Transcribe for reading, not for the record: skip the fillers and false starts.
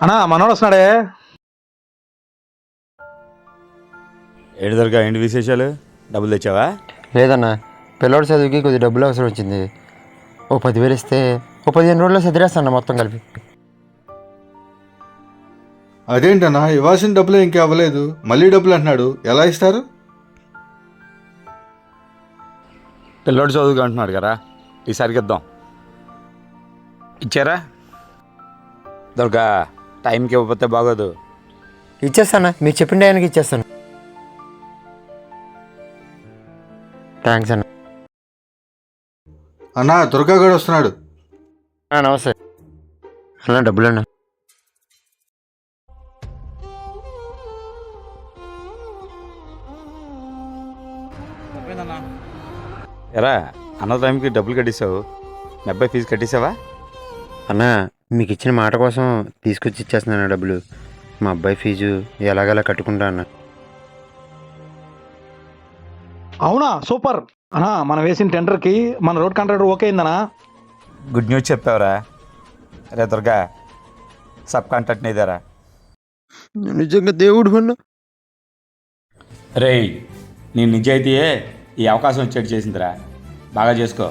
అన్నా మనోడు వస్తున్నాడే. ఏడు దొరక ఏంటి విశేషాలు? డబ్బులు తెచ్చావా? లేదన్నా, పిల్లోడి చదువుకి కొద్ది డబ్బులు అవసరం వచ్చింది. ఓ 10,000 ఇస్తే ఓ 15 రోజుల్లో చదివేస్తాను మొత్తం కలిపి. అదేంటన్నా ఇవ్వాల్సిన డబ్బులే ఇంకా అవ్వలేదు, మళ్ళీ డబ్బులు అంటున్నాడు, ఎలా ఇస్తారు? పిల్లోడు చదువుకు అంటున్నాడు కదా, ఈసారికి ఇద్దాం. ఇచ్చారా? దొరక టైంకి ఇవ్వకపోతే బాగోదు. ఇచ్చేస్తానా, మీరు చెప్పిన ఆయనకి ఇచ్చేస్తాను. థ్యాంక్స్ అన్న. అన్నా దుర్గాగడు వస్తున్నాడు. నమస్తే అన్న. డబ్బులు అన్న. ఎరా అన్న టైంకి డబ్బులు కట్టేసావు, మీ అబ్బాయి ఫీజు కట్టేసావా? అన్న, మీకు ఇచ్చిన మాట కోసం తీసుకొచ్చి ఇచ్చేస్తున్నాను డబ్బులు. మా అబ్బాయి ఫీజు ఎలాగలా కట్టుకుంటా అన్న. అవునా, సూపర్ అన్నా. మనం వేసిన టెండర్కి మన రోడ్ కాంట్రాక్టర్ ఓకే అయిందనా? గుడ్ న్యూస్ చెప్పావురా. రే దుర్గా, సబ్ కాంట్రాక్ట్ నీదేరా. నిజంగా దేవుడు అన్న. రేయ్, నీ నిజాయితీయే ఈ అవకాశం వచ్చేట్టు చేసిందిరా. బాగా చేసుకో.